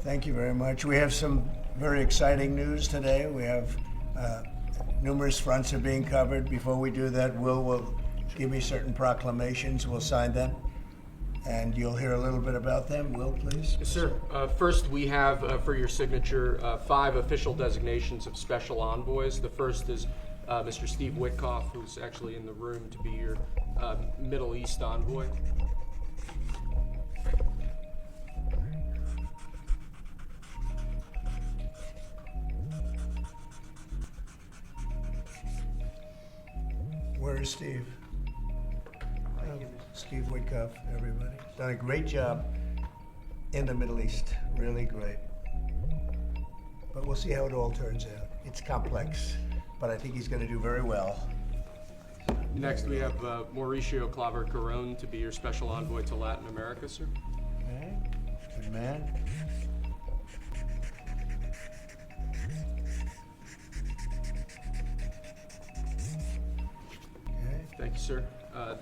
Thank you very much. We have some very exciting news today. We have numerous fronts are being covered. Before we do that, Will give me certain proclamations. We'll sign them, and you'll hear a little bit about them. Will, please. Yes, sir. First, we have for your signature 5 official designations of special envoys. The first is Mr. Steve Witkoff, who's actually in the room to be your Middle East envoy. Where is Steve? Steve Witkoff, everybody. Done a great job in the Middle East. Really great. But we'll see how it all turns out. It's complex, but I think he's going to do very well. Next, we have Mauricio Claver-Carron to be your special envoy to Latin America, sir. Okay, good man. Thank you, sir.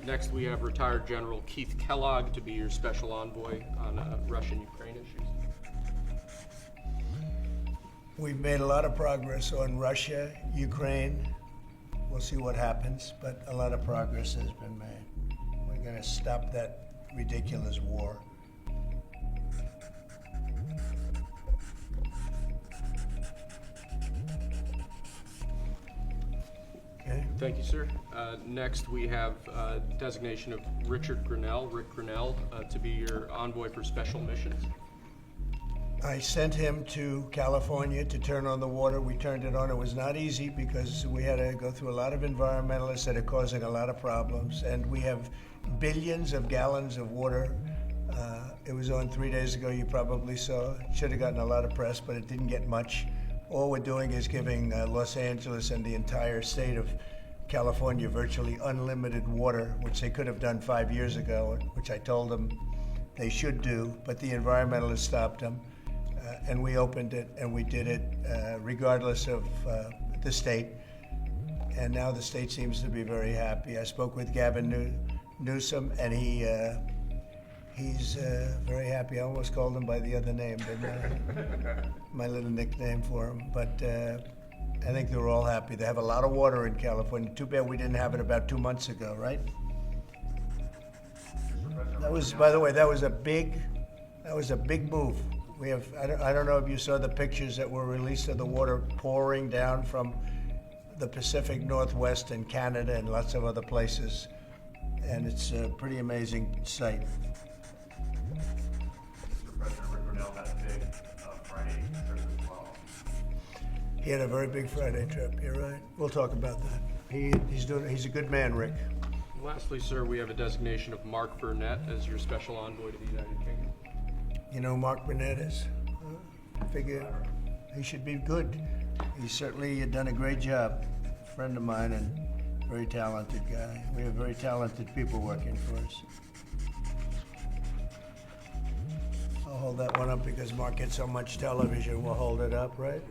Next, we have retired General Keith Kellogg to be your special envoy on Russian-Ukraine issues. We've made a lot of progress on Russia, Ukraine. We'll see what happens, but a lot of progress has been made. We're going to stop that ridiculous war. Okay. Thank you, sir. Next, we have designation of Rick Grinnell, to be your envoy for special missions. I sent him to California to turn on the water. We turned it on. It was not easy because we had to go through a lot of environmentalists that are causing a lot of problems. And we have billions of gallons of water. It was on 3 days ago. You probably saw. It should have gotten a lot of press, but it didn't get much. All we're doing is giving Los Angeles and the entire state of California virtually unlimited water, which they could have done 5 years ago, which I told them they should do, but the environmentalists stopped them. And we opened it, and we did it regardless of the state. And now the state seems to be very happy. I spoke with Gavin Newsom, and he's very happy. I almost called him by the other name, didn't I? My little nickname for him. But I think they're all happy. They have a lot of water in California. Too bad we didn't have it about 2 months ago, right? That was, by the way, that was a big move. We have, I don't know if you saw the pictures that were released of the water pouring down from the Pacific Northwest and Canada and lots of other places. And it's a pretty amazing sight. Mr. President, Rick Grinnell had a big Friday trip as well. He had a very big Friday trip, you're right. We'll talk about that. He's a good man, Rick. Lastly, sir, we have a designation of Mark Burnett as your special envoy to the United Kingdom. You know who Mark Burnett is? I figure he should be good. He's certainly done a great job. Friend of mine and very talented guy. We have very talented people working for us. I'll hold that one up because Mark gets so much television. We'll hold it up, right?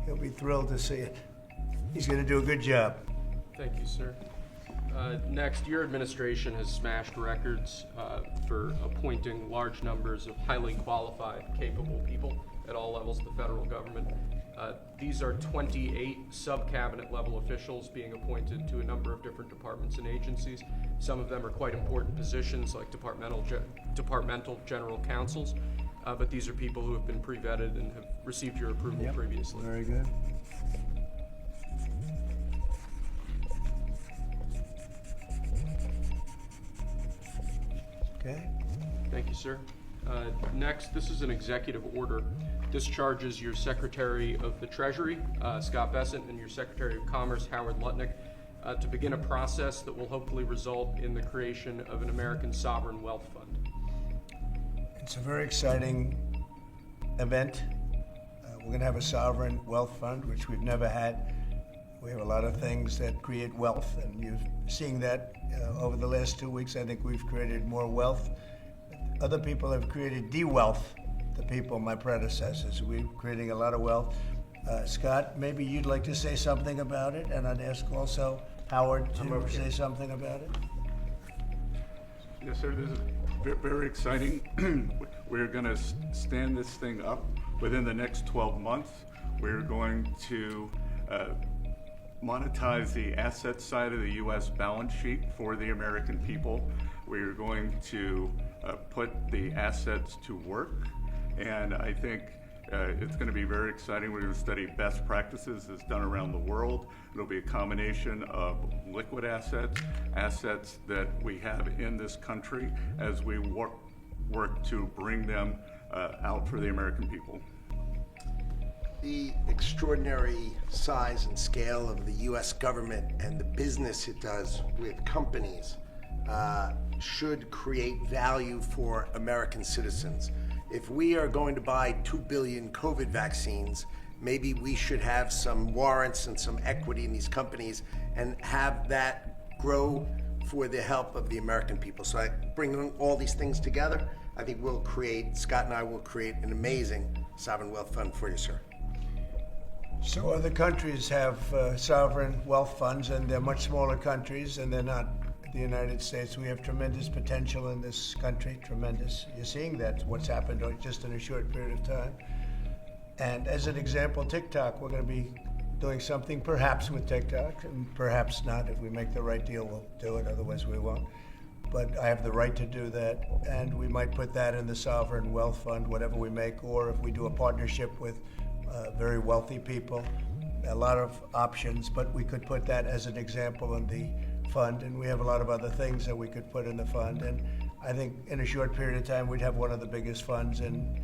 He'll be thrilled to see it. He's going to do a good job. Thank you, sir. Next, your administration has smashed records for appointing large numbers of highly qualified, capable people at all levels of the federal government. These are 28 sub-cabinet level officials being appointed to a number of different departments and agencies. Some of them are quite important positions like departmental general counsels, but these are people who have been pre-vetted and have received your approval previously. Very good. Okay. Thank you, sir. Next, this is an executive order. Discharges your Secretary of the Treasury, Scott Bessent, and your Secretary of Commerce, Howard Lutnick, to begin a process that will hopefully result in the creation of an American sovereign wealth fund. It's a very exciting event. We're going to have a sovereign wealth fund, which we've never had. We have a lot of things that create wealth, and you're seeing that over the last 2 weeks. I think we've created more wealth. Other people have created de-wealth, the people, my predecessors. We're creating a lot of wealth. Scott, maybe you'd like to say something about it, and I'd ask also Howard to say something about it. Yes, sir. This is very exciting. We're going to stand this thing up within the next 12 months. We're going to monetize the asset side of the U.S. balance sheet for the American people. We're going to put the assets to work, and I think it's going to be very exciting. We're going to study best practices as done around the world. It'll be a combination of liquid assets, assets that we have in this country as we work to bring them out for the American people. The extraordinary size and scale of the U.S. government and the business it does with companies should create value for American citizens. If we are going to buy 2 billion COVID vaccines, maybe we should have some warrants and some equity in these companies and have that grow for the help of the American people. So I bring all these things together, I think Scott and I will create an amazing sovereign wealth fund for you, sir. So other countries have sovereign wealth funds, and they're much smaller countries, and they're not the United States. We have tremendous potential in this country, tremendous. You're seeing that, what's happened just in a short period of time. And as an example, TikTok, we're going to be doing something perhaps with TikTok, and perhaps not. If we make the right deal, we'll do it, otherwise we won't. But I have the right to do that, and we might put that in the sovereign wealth fund, whatever we make, or if we do a partnership with very wealthy people, a lot of options, but we could put that as an example in the fund, and we have a lot of other things that we could put in the fund. And I think in a short period of time, we'd have one of the biggest funds, and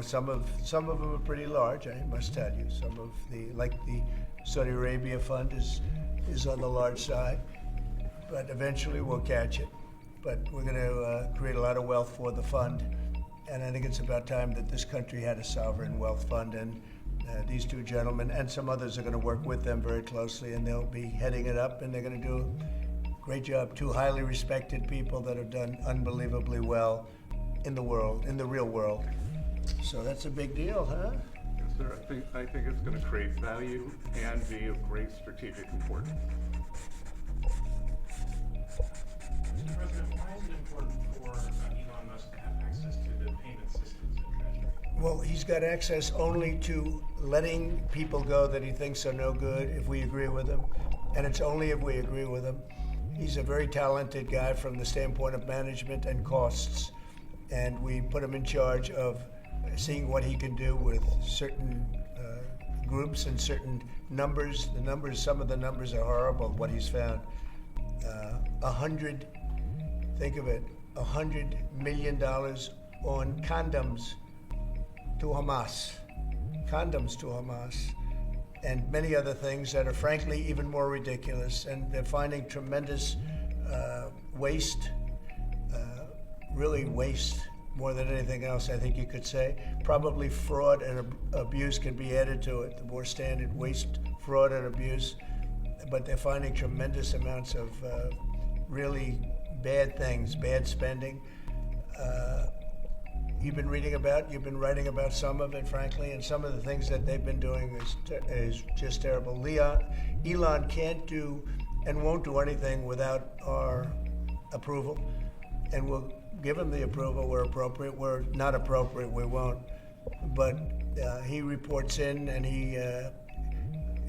some of them are pretty large, I must tell you. Some of like the Saudi Arabia fund is on the large side, but eventually we'll catch it. But we're going to create a lot of wealth for the fund, and I think it's about time that this country had a sovereign wealth fund, and these two gentlemen and some others are going to work with them very closely, and they'll be heading it up, and they're going to do a great job. Two highly respected people that have done unbelievably well in the world, in the real world. So that's a big deal, huh? Yes, sir. I think it's going to create value and be of great strategic importance. Mr. President, why is it important for Elon Musk to have access to the payment systems in Treasury? Well, he's got access only to letting people go that he thinks are no good if we agree with him, and it's only if we agree with him. He's a very talented guy from the standpoint of management and costs, and we put him in charge of seeing what he can do with certain groups and certain numbers. Some of the numbers are horrible, what he's found. Think of it, $100 million on condoms to Hamas, and many other things that are frankly even more ridiculous. And they're finding tremendous waste, really waste more than anything else, I think you could say. Probably fraud and abuse can be added to it, the more standard waste, fraud, and abuse. But they're finding tremendous amounts of really bad things, bad spending. You've been writing about some of it, frankly, and some of the things that they've been doing is just terrible. Elon can't do and won't do anything without our approval, and we'll give him the approval where appropriate. Where not appropriate, we won't. But he reports in, and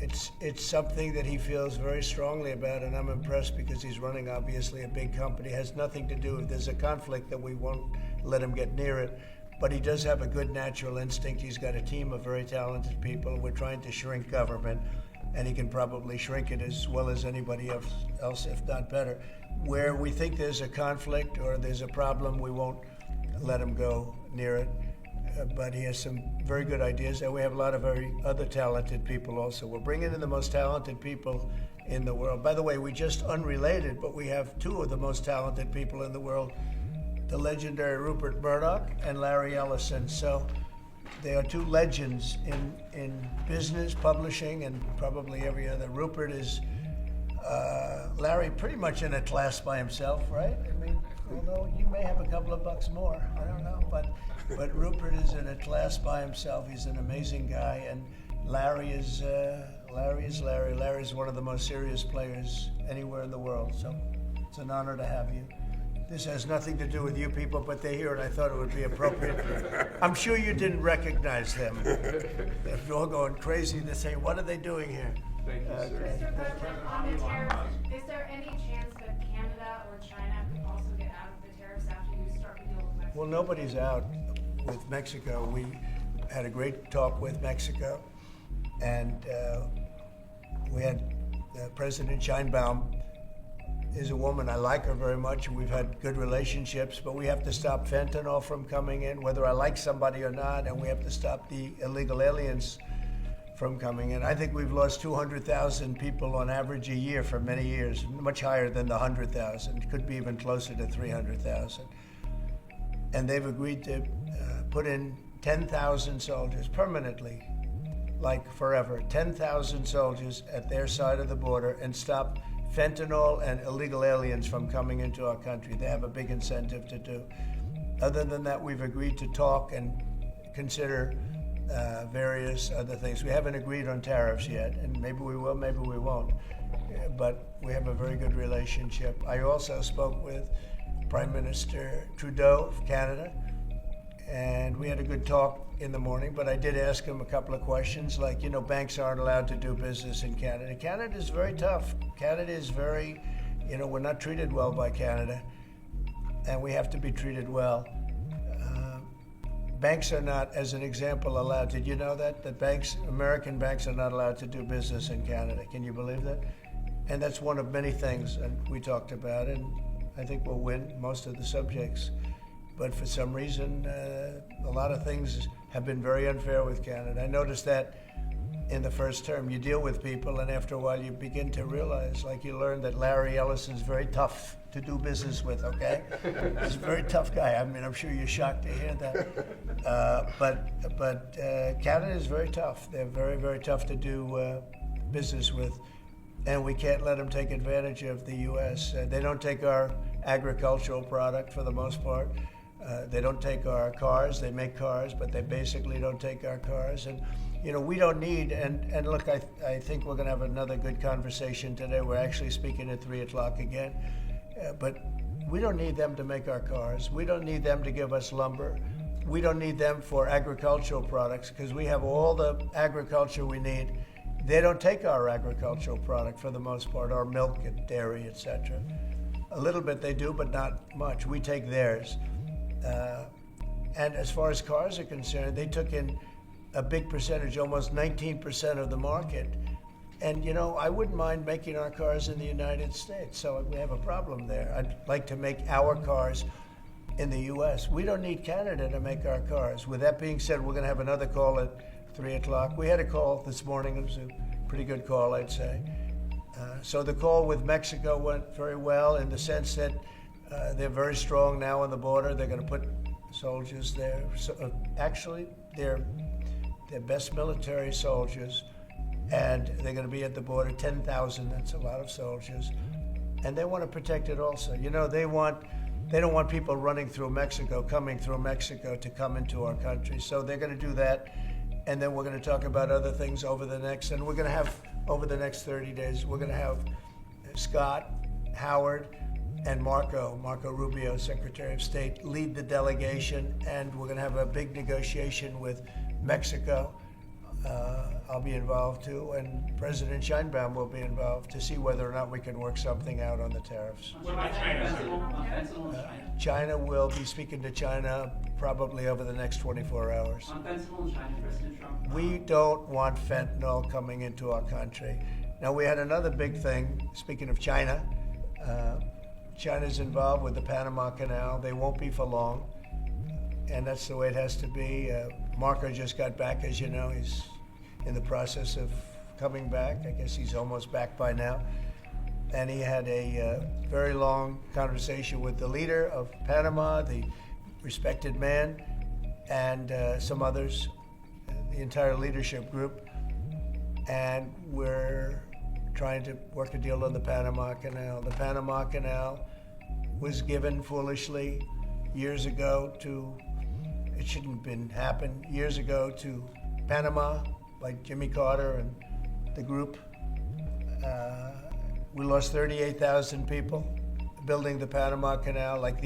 it's something that he feels very strongly about, and I'm impressed because he's running obviously a big company. It has nothing to do, if there's a conflict, that we won't let him get near it. But he does have a good natural instinct. He's got a team of very talented people. We're trying to shrink government, and he can probably shrink it as well as anybody else, if not better. Where we think there's a conflict or there's a problem, we won't let him go near it. But he has some very good ideas, and we have a lot of very other talented people also. We're bringing in the most talented people in the world. By the way, we just unrelated, but we have two of the most talented people in the world, the legendary Rupert Murdoch and Larry Ellison. So they are two legends in business, publishing, and probably every other. Rupert is, Larry, pretty much in a class by himself, right? I mean, although you may have a couple of bucks more, I don't know, but Rupert is in a class by himself. He's an amazing guy, and Larry is Larry. Larry's one of the most serious players anywhere in the world, so it's an honor to have you. This has nothing to do with you people, but they're here, and I thought it would be appropriate. I'm sure you didn't recognize them. They're all going crazy. They're saying, what are they doing here? Thank you, sir. Mr. President, on the tariffs, is there any chance that Canada or China could also get out of the tariffs after you start to deal with Mexico? Well, nobody's out with Mexico. We had a great talk with Mexico, and we had President Sheinbaum is a woman. I like her very much. We've had good relationships, but we have to stop fentanyl from coming in, whether I like somebody or not, and we have to stop the illegal aliens from coming in. I think we've lost 200,000 people on average a year for many years, much higher than the 100,000. It could be even closer to 300,000. And they've agreed to put in 10,000 soldiers permanently, like forever, 10,000 soldiers at their side of the border and stop fentanyl and illegal aliens from coming into our country. They have a big incentive to do. Other than that, we've agreed to talk and consider various other things. We haven't agreed on tariffs yet, and maybe we will, maybe we won't. But we have a very good relationship. I also spoke with Prime Minister Trudeau of Canada, and we had a good talk in the morning, but I did ask him a couple of questions, like, banks aren't allowed to do business in Canada. Canada is very tough. Canada is very, we're not treated well by Canada, and we have to be treated well. Banks are not, as an example, allowed. Did you know that? That American banks are not allowed to do business in Canada. Can you believe that? And that's one of many things that we talked about, and I think we'll win most of the subjects. But for some reason, a lot of things have been very unfair with Canada. I noticed that in the first term. You deal with people, and after a while you begin to realize, like you learn that Larry Ellison's very tough to do business with, okay? He's a very tough guy. I mean, I'm sure you're shocked to hear that. But Canada is very tough. They're very, very tough to do business with. And we can't let them take advantage of the U.S. They don't take our agricultural product for the most part. They don't take our cars. They make cars, but they basically don't take our cars. And, we don't need, and look, I think we're going to have another good conversation today. We're actually speaking at 3 o'clock again. But we don't need them to make our cars. We don't need them to give us lumber. We don't need them for agricultural products because we have all the agriculture we need. They don't take our agricultural product for the most part, our milk and dairy, etc. A little bit they do, but not much. We take theirs. And as far as cars are concerned, they took in a big percentage, almost 19% of the market. And, I wouldn't mind making our cars in the United States, so we have a problem there. I'd like to make our cars in the U.S. We don't need Canada to make our cars. With that being said, we're going to have another call at 3 o'clock. We had a call this morning. It was a pretty good call, I'd say. So the call with Mexico went very well in the sense that they're very strong now on the border. They're going to put soldiers there. So, actually, they're best military soldiers, and they're going to be at the border, 10,000. That's a lot of soldiers. And they want to protect it also. They don't want people running through Mexico, coming through Mexico to come into our country. So they're going to do that. And then we're going to talk about other things over the next 30 days, we're going to have Scott, Howard, and Marco Rubio, Secretary of State, lead the delegation, and we're going to have a big negotiation with Mexico. I'll be involved too, and President Sheinbaum will be involved to see whether or not we can work something out on the tariffs. What about China? China will be speaking to China probably over the next 24 hours. On fentanyl and China, President Trump. We don't want fentanyl coming into our country. Now, we had another big thing, speaking of China. China's involved with the Panama Canal. They won't be for long, and that's the way it has to be. Marco just got back, as you know. He's in the process of coming back. I guess he's almost back by now. And he had a very long conversation with the leader of Panama, the respected man, and some others, the entire leadership group. And we're trying to work a deal on the Panama Canal. The Panama Canal was given foolishly years ago it shouldn't have been happened, years ago to Panama by Jimmy Carter and the group. We lost 38,000 people. building the Panama Canal, like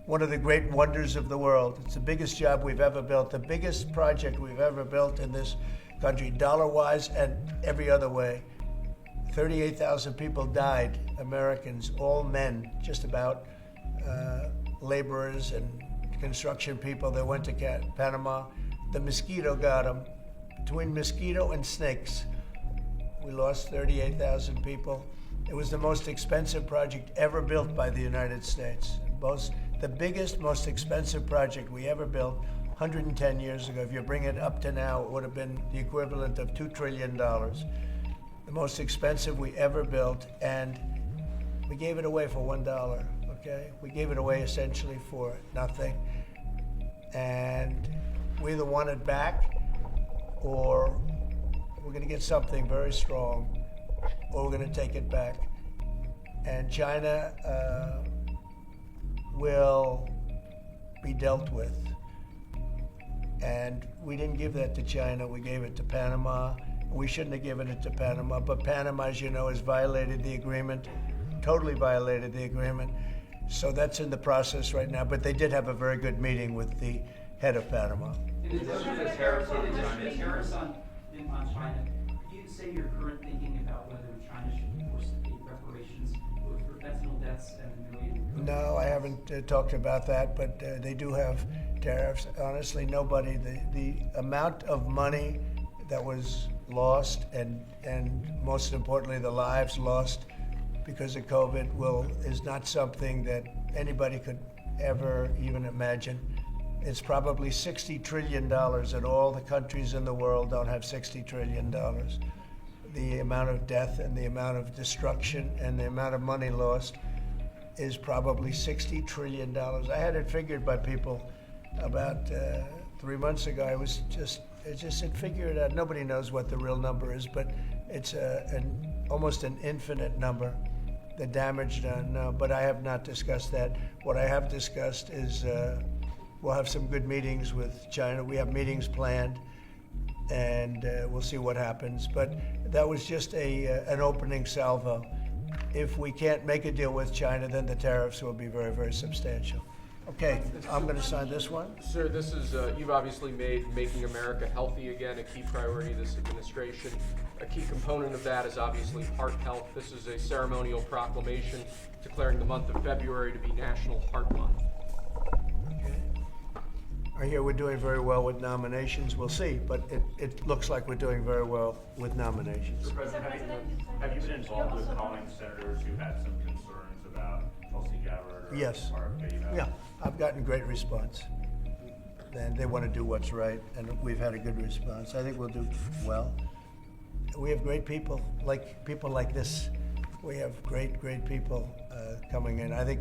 one of the great wonders of the world. It's the biggest job we've ever built, the biggest project we've ever built in this country, dollar-wise and every other way. 38,000 people died, Americans, all men, just about, laborers and construction people that went to Panama. The mosquito got them. Between mosquito and snakes, we lost 38,000 people. It was the most expensive project ever built by the United States. The biggest, most expensive project we ever built 110 years ago. If you bring it up to now, it would have been the equivalent of $2 trillion. The most expensive we ever built, and we gave it away for $1, okay? We gave it away essentially for nothing. And we either want it back, or we're gonna get something very strong, or we're gonna take it back. And China will be dealt with. And we didn't give that to China, we gave it to Panama. We shouldn't have given it to Panama, but Panama, as you know, has violated the agreement, totally violated the agreement. So that's in the process right now, but they did have a very good meeting with the head of Panama. In addition to the tariffs on China, could you say your current thinking about whether China should be forced to pay reparations both for fentanyl deaths and the million? No, I haven't talked about that, but they do have tariffs. Honestly, nobody, the amount of money that was lost and most importantly, the lives lost because of COVID is not something that anybody could ever even imagine. It's probably $60 trillion, and all the countries in the world don't have $60 trillion. The amount of death and the amount of destruction and the amount of money lost is probably $60 trillion. I had it figured by people about 3 months ago. It just said figure it out. Nobody knows what the real number is, but it's almost an infinite number. The damage done, no, but I have not discussed that. What I have discussed is we'll have some good meetings with China. We have meetings planned, and we'll see what happens. But that was just an opening salvo. If we can't make a deal with China, then the tariffs will be very, very substantial. Okay, I'm going to sign this one. Sir, this is, you've obviously made making America healthy again a key priority of this administration. A key component of that is obviously heart health. This is a ceremonial proclamation declaring the month of February to be National Heart Month. Okay. I hear we're doing very well with nominations. We'll see, but it looks like we're doing very well with nominations. Mr. President, have you been involved with calling senators who had some concerns about Tulsi Gabbard or Yes. RFK? Yeah, I've gotten great response. And they want to do what's right, and we've had a good response. I think we'll do well. We have great people like this. We have great people coming in. I think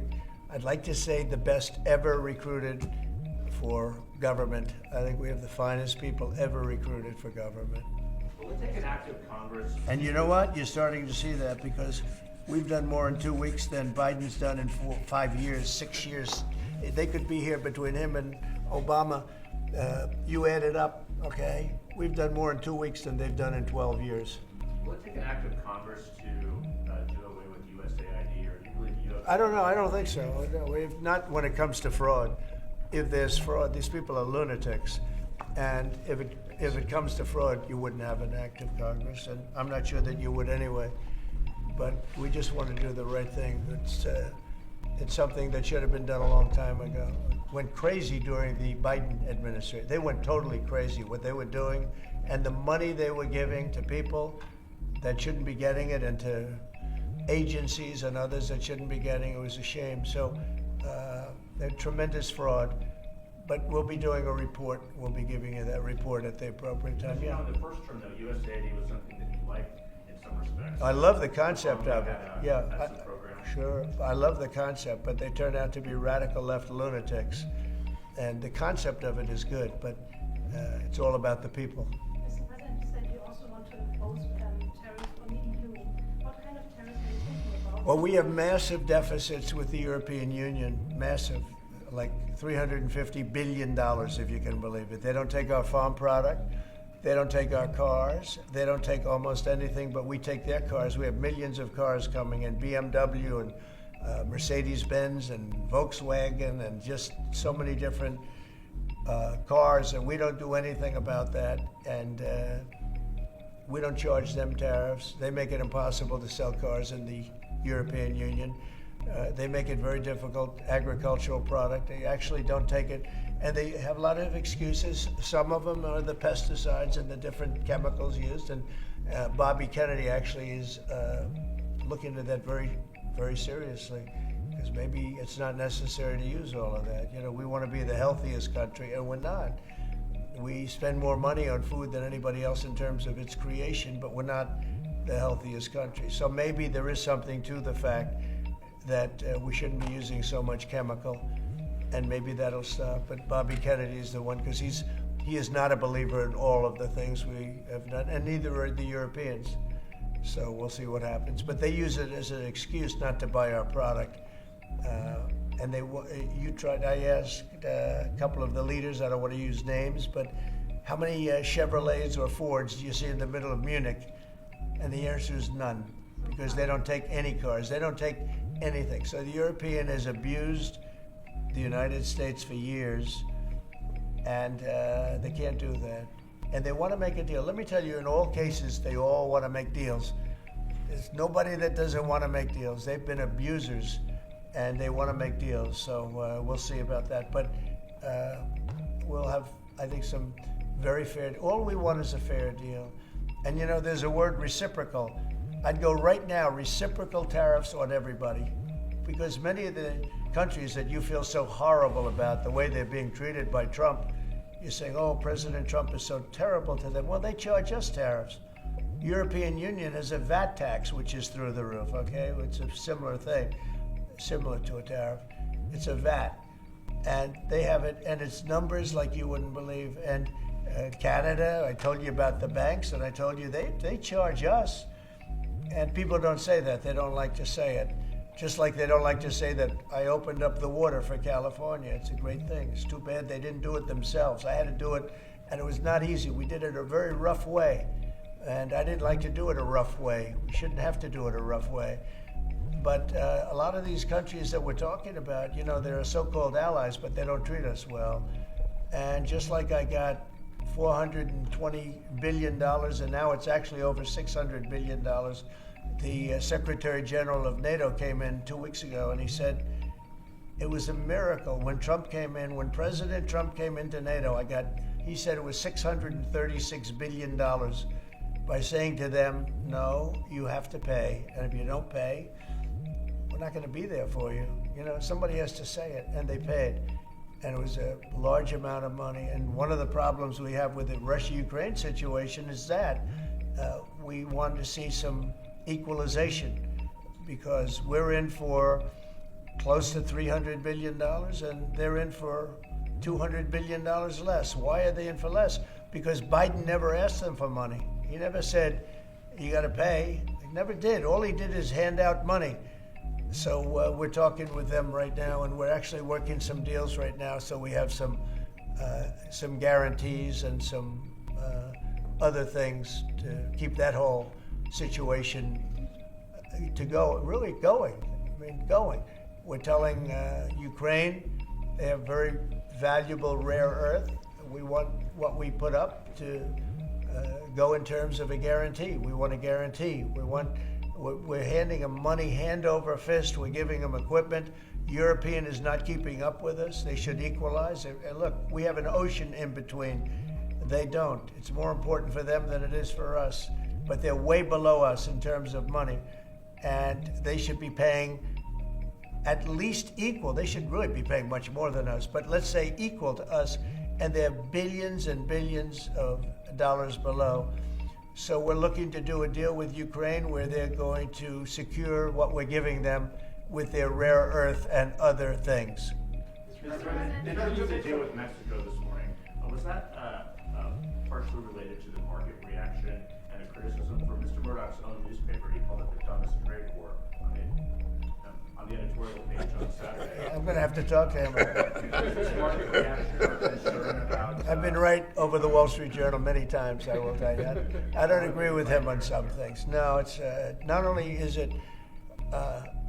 I'd like to say the best ever recruited for government. I think we have the finest people ever recruited for government. Will it take an act of Congress? And you know what? You're starting to see that because we've done more in 2 weeks than Biden's done in 5 years, 6 years. They could be here between him and Obama. You add it up, okay? We've done more in 2 weeks than they've done in 12 years. Will it take an act of Congress to do away with USAID, or do you believe you have? I don't know. I don't think so. No, not when it comes to fraud. If there's fraud, these people are lunatics. And if it comes to fraud, you wouldn't have an act of Congress. And I'm not sure that you would anyway. But we just want to do the right thing. It's something that should have been done a long time ago. Went crazy during the Biden administration. They went totally crazy what they were doing, and the money they were giving to people that shouldn't be getting it, and to agencies and others that shouldn't be getting it. It was a shame. So they're tremendous fraud. But we'll be doing a report. We'll be giving you that report at the appropriate time. You know, in the first term, though, USAID was something that you liked in some respects. I love the concept of it. Yeah. That's the program. Sure, I love the concept, but they turn out to be radical left lunatics. And the concept of it is good, but it's all about the people. Mr. President, you said you also want to impose tariffs on the EU. What kind of tariffs are you thinking about? Well, we have massive deficits with the European Union, massive, like $350 billion, if you can believe it. They don't take our farm product. They don't take our cars. They don't take almost anything, but we take their cars. We have millions of cars coming in, BMW and Mercedes-Benz and Volkswagen and just so many different cars, and we don't do anything about that. And we don't charge them tariffs. They make it impossible to sell cars in the European Union. They make it very difficult. Agricultural product, they actually don't take it. And they have a lot of excuses. Some of them are the pesticides and the different chemicals used. And Bobby Kennedy actually is looking at that very, very seriously, because maybe it's not necessary to use all of that. You know, we want to be the healthiest country, and we're not. We spend more money on food than anybody else in terms of its creation, but we're not the healthiest country. So maybe there is something to the fact that we shouldn't be using so much chemical, and maybe that'll stop. But Bobby Kennedy is the one, because he is not a believer in all of the things we have done, and neither are the Europeans. So we'll see what happens. But they use it as an excuse not to buy our product. And I asked a couple of the leaders, I don't want to use names, but how many Chevrolets or Fords do you see in the middle of Munich? And the answer is none, because they don't take any cars. They don't take anything. So the European has abused the United States for years, and they can't do that. And they want to make a deal. Let me tell you, in all cases, they all want to make deals. There's nobody that doesn't want to make deals. They've been abusers, and they want to make deals. So we'll see about that. But we'll have, I think, some very fair. All we want is a fair deal. And you know, there's a word, reciprocal. I'd go right now, reciprocal tariffs on everybody, because many of the countries that you feel so horrible about the way they're being treated by Trump, you're saying, oh, President Trump is so terrible to them. Well, they charge us tariffs. European Union has a VAT tax, which is through the roof, okay? It's a similar thing, similar to a tariff. It's a VAT. And they have it, and it's numbers like you wouldn't believe. And Canada, I told you about the banks, and I told you they charge us. And people don't say that. They don't like to say it. Just like they don't like to say that I opened up the water for California. It's a great thing. It's too bad they didn't do it themselves. I had to do it, and it was not easy. We did it a very rough way, and I didn't like to do it a rough way. We shouldn't have to do it a rough way. But a lot of these countries that we're talking about, you know, they're so-called allies, but they don't treat us well. And just like I got $420 billion, and now it's actually over $600 billion, the Secretary General of NATO came in 2 weeks ago, and he said it was a miracle when Trump came in, when President Trump came into NATO. He said it was $636 billion by saying to them, no, you have to pay. And if you don't pay, we're not going to be there for you. You know, somebody has to say it, and they paid. And it was a large amount of money. And one of the problems we have with the Russia-Ukraine situation is that we want to see some equalization, because we're in for close to $300 billion, and they're in for $200 billion less. Why are they in for less? Because Biden never asked them for money. He never said, you got to pay. He never did. All he did is hand out money. So we're talking with them right now, and we're actually working some deals right now, so we have some guarantees and some other things to keep that whole situation to go, really going. I mean, going. We're telling Ukraine they have very valuable rare earth. We want what we put up to go in terms of a guarantee. We want a guarantee. We're handing them money hand over fist. We're giving them equipment. European is not keeping up with us. They should equalize. And look, we have an ocean in between. They don't. It's more important for them than it is for us. But they're way below us in terms of money. And they should be paying at least equal. They should really be paying much more than us, but let's say equal to us. And they're billions and billions of dollars below. So we're looking to do a deal with Ukraine where they're going to secure what we're giving them with their rare earth and other things. Mr. President, they took a deal with Mexico this morning. Was that partially related to the market reaction and the criticism from Mr. Murdoch's own newspaper? He called it the dumbest trade war on the editorial page on Saturday. I'm going to have to talk to him. Market reaction or concern about, I've been right over the Wall Street Journal many times, I will tell you. I don't agree with him on some things. No, it's not only is it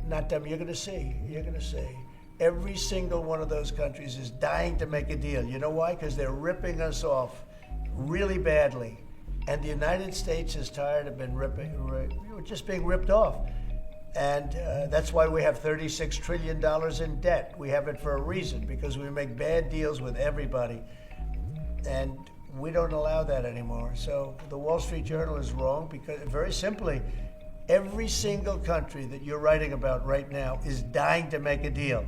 not them. You're going to see. You're going to see. Every single one of those countries is dying to make a deal. You know why? Because they're ripping us off really badly. And the United States is tired of just being ripped off. And that's why we have $36 trillion in debt. We have it for a reason, because we make bad deals with everybody. And we don't allow that anymore. So the Wall Street Journal is wrong, because very simply, every single country that you're writing about right now is dying to make a deal,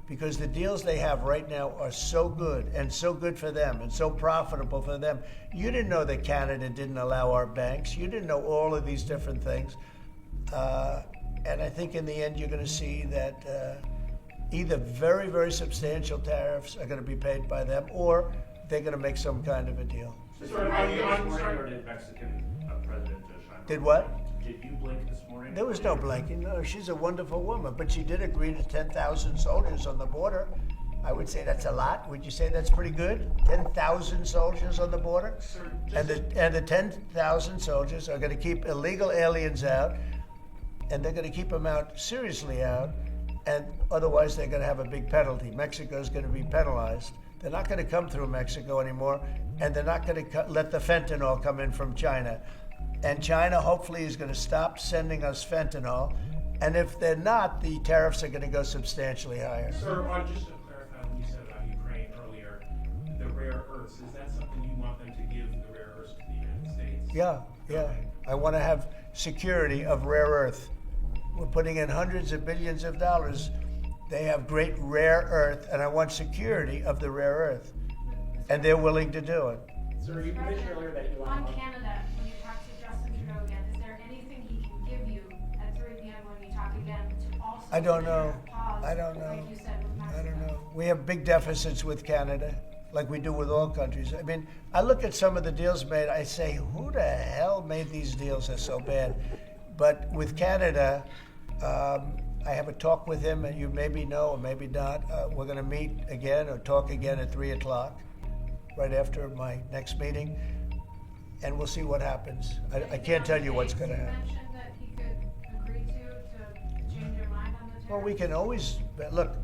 because the deals they have right now are so good, and so good for them, and so profitable for them. You didn't know that Canada didn't allow our banks. You didn't know all of these different things. And I think in the end, you're going to see that either very, very substantial tariffs are going to be paid by them, or they're going to make some kind of a deal. Sorry, did Mexican President Sheinbaum? Did what? Did you blink this morning? There was no blinking. No, she's a wonderful woman, but she did agree to 10,000 soldiers on the border. I would say that's a lot. Would you say that's pretty good? 10,000 soldiers on the border? Sir, And the 10,000 soldiers are going to keep illegal aliens out, and they're going to keep them out, seriously out, and otherwise they're going to have a big penalty. Mexico's going to be penalized. They're not going to come through Mexico anymore, and they're not going to let the fentanyl come in from China. And China hopefully is going to stop sending us fentanyl, and if they're not, the tariffs are going to go substantially higher. Sir, just to clarify what you said about Ukraine earlier, the rare earths, is that something you want them to give the rare earths to the United States? Yeah. I want to have security of rare earth. We're putting in hundreds of billions of dollars. They have great rare earth, and I want security of the rare earth. And they're willing to do it. Sir, you mentioned earlier that On Canada, when you talk to Justin Trudeau again, is there anything he can give you at 3 p.m. when you talk again to also I don't know. pause, I don't know. like you said with Mexico? I don't know. We have big deficits with Canada, like we do with all countries. I mean, I look at some of the deals made, I say, who the hell made these deals? They're so bad. But with Canada, I have a talk with him, and you maybe know or maybe not. We're going to meet again or talk again at 3 o'clock, right after my next meeting, and we'll see what happens. I can't tell you what's going to happen. You mentioned that he could agree to change your mind on the tariffs. Well, we can always, look,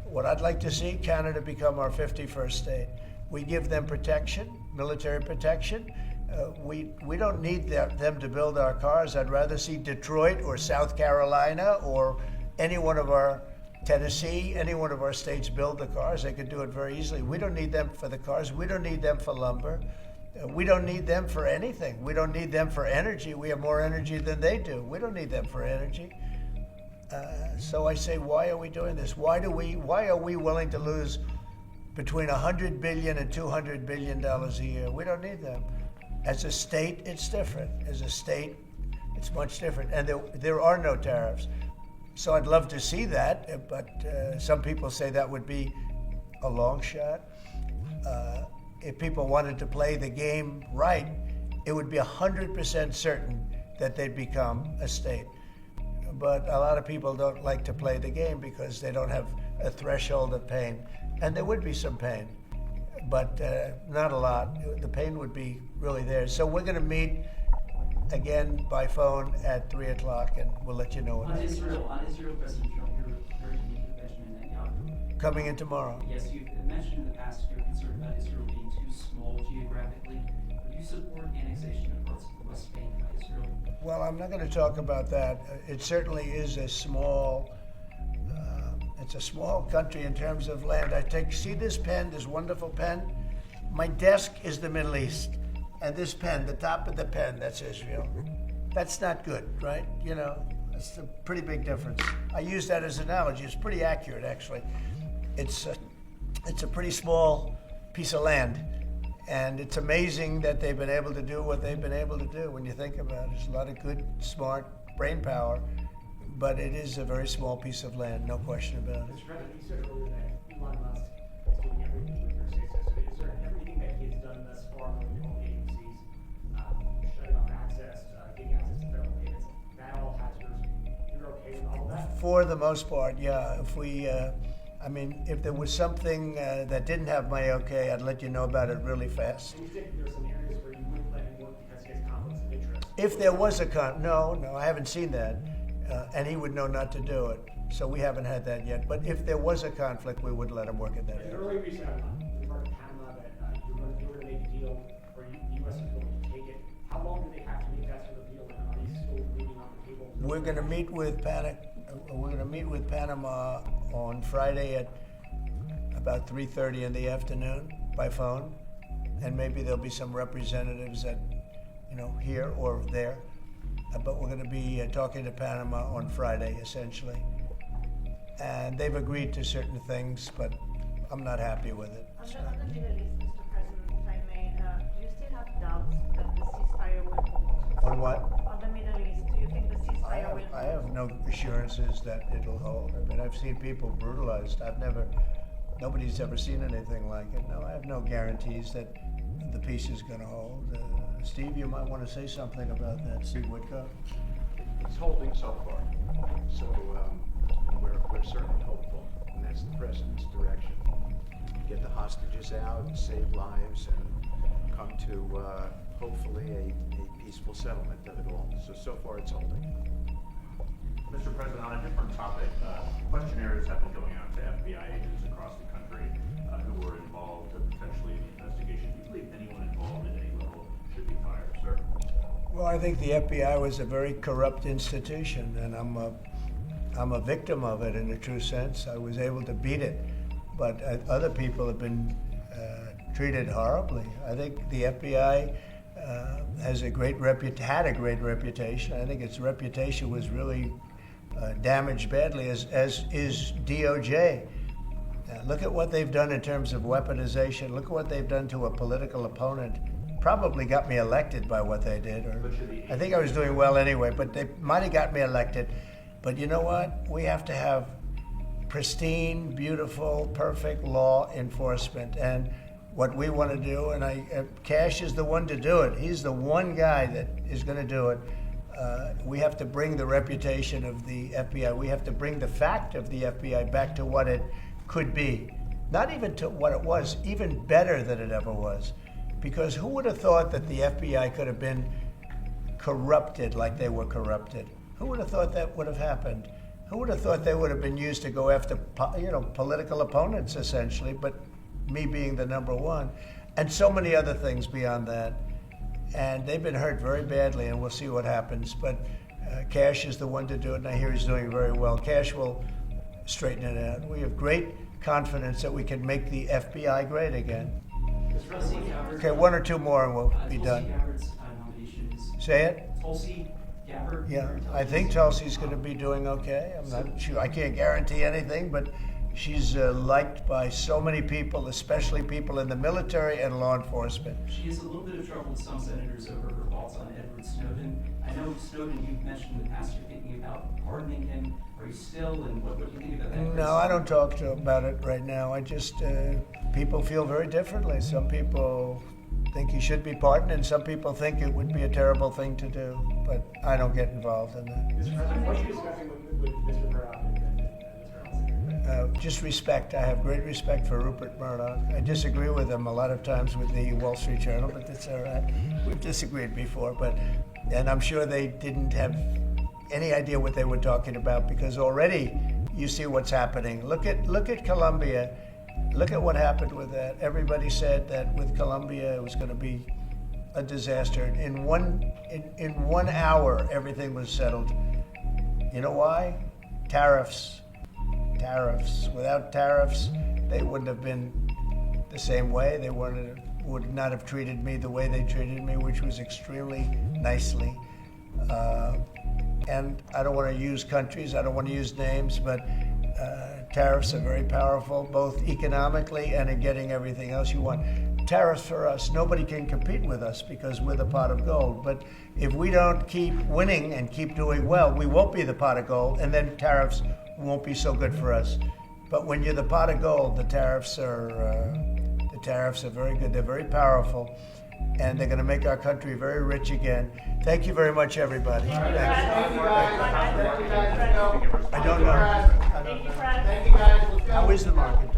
what I'd like to see, Canada become our 51st state. We give them protection, military protection. We don't need them to build our cars. I'd rather see Detroit or South Carolina or any one of our, Tennessee, any one of our states build the cars. They could do it very easily. We don't need them for the cars. We don't need them for lumber. We don't need them for anything. We don't need them for energy. We have more energy than they do. We don't need them for energy. So I say, why are we doing this? Why are we willing to lose between $100 billion and $200 billion a year? We don't need them. As a state, it's different. As a state, it's much different. And there are no tariffs. So I'd love to see that, but some people say that would be a long shot. If people wanted to play the game right, it would be 100% certain that they'd become a state. But a lot of people don't like to play the game because they don't have a threshold of pain. And there would be some pain, but not a lot. The pain would be really there. So we're going to meet again by phone at 3 o'clock, and we'll let you know what On it is. Israel, President Trump, you're very unique with Benjamin Netanyahu. Coming in tomorrow. Yes, you've mentioned in the past you're concerned about Israel being too small geographically. Would you support annexation of parts of the West Bank by Israel? Well, I'm not going to talk about that. It certainly is a small, it's a small country in terms of land. See this pen, this wonderful pen? My desk is the Middle East. And this pen, the top of the pen, that's Israel. That's not good, right? You know, it's a pretty big difference. I use that as an analogy. It's pretty accurate, actually. It's a pretty small piece of land. And it's amazing that they've been able to do what they've been able to do when you think about it. There's a lot of good, smart brain power, but it is a very small piece of land, no question about it. Mr. President, you said earlier that Elon Musk is doing everything with your success. So is there everything that he has done thus far with the home agencies, shutting off access, getting access to federal payments, that all has you're okay with all of that? For the most part, yeah. If there was something that didn't have my okay, I'd let you know about it really fast. And you think there's some areas where you wouldn't let him work because he has conflicts of interest? If there was no, I haven't seen that. and he would know not to do it. So we haven't had that yet. But if there was a conflict, we would let him work at that area. Earlier you said with regard to Panama that you were to make a deal, or the U.S. is going to take it. How long do they have to make that sort of deal, and are they still leaving on the table? We're going to meet with Panama on Friday at about 3:30 in the afternoon by phone, and maybe there'll be some representatives that, here or there. But we're going to be talking to Panama on Friday, essentially. And they've agreed to certain things, but I'm not happy with it. On the Middle East, Mr. President, if I may, do you still have doubts that the ceasefire will hold? On what? On the Middle East, do you think the ceasefire will hold? I have no assurances that it'll hold. I mean, I've seen people brutalized. Nobody's ever seen anything like it. No, I have no guarantees that the peace is going to hold. Steve, you might want to say something about that. Steve Woodcock. It's holding so far. So we're certainly hopeful, and that's the president's direction. Get the hostages out, save lives, and come to hopefully a peaceful settlement of it all. So far it's holding. Mr. President, on a different topic, questionnaires have been going out to FBI agents across the country who were involved potentially in the investigation. Do you believe anyone involved at any level should be fired, sir? Well, I think the FBI was a very corrupt institution, and I'm a victim of it in a true sense. I was able to beat it, but other people have been treated horribly. I think the FBI had a great reputation. I think its reputation was really damaged badly, as is DOJ. Look at what they've done in terms of weaponization. Look at what they've done to a political opponent. Probably got me elected by what they did. Or I think I was doing well anyway, but they might have got me elected. But you know what? We have to have pristine, beautiful, perfect law enforcement. And what we want to do, and Cash is the one to do it. He's the one guy that is going to do it. We have to bring the reputation of the FBI. We have to bring the fact of the FBI back to what it could be. Not even to what it was, even better than it ever was. Because who would have thought that the FBI could have been corrupted like they were corrupted? Who would have thought that would have happened? Who would have thought they would have been used to go after, political opponents, essentially, but me being the number one, and so many other things beyond that. And they've been hurt very badly, and we'll see what happens. But Cash is the one to do it, and I hear he's doing very well. Cash will straighten it out. We have great confidence that we can make the FBI great again. Okay, one or two more and we'll be done. Say it? Tulsi Gabbard. Yeah, I think Tulsi's going to be doing okay. I'm not sure. I can't guarantee anything, but she's liked by so many people, especially people in the military and law enforcement. She has a little bit of trouble with some senators over her thoughts on Edward Snowden. I know Snowden, you've mentioned in the past you're thinking about pardoning him. Are you still, and what do you think about that? No, I don't talk about it right now. I just, people feel very differently. Some people think he should be pardoned, and some people think it would be a terrible thing to do. But I don't get involved in that. Mr. President, what are you discussing with Mr. Murdoch and Mr. Ellison? Just respect. I have great respect for Rupert Murdoch. I disagree with him a lot of times with the Wall Street Journal, but that's all right. We've disagreed before, and I'm sure they didn't have any idea what they were talking about, because already you see what's happening. Look at Colombia. Look at what happened with that. Everybody said that with Colombia it was going to be a disaster. In 1 hour, everything was settled. You know why? Tariffs. Without tariffs, they wouldn't have been the same way. They would not have treated me the way they treated me, which was extremely nicely. And I don't want to use countries, I don't want to use names, but tariffs are very powerful, both economically and in getting everything else you want. Tariffs for us, nobody can compete with us because we're the pot of gold. But if we don't keep winning and keep doing well, we won't be the pot of gold, and then tariffs won't be so good for us. But when you're the pot of gold, the tariffs are very good. They're very powerful, and they're going to make our country very rich again. Thank you very much, everybody. Thank you. I don't know. Thank you, Fred. How is the market?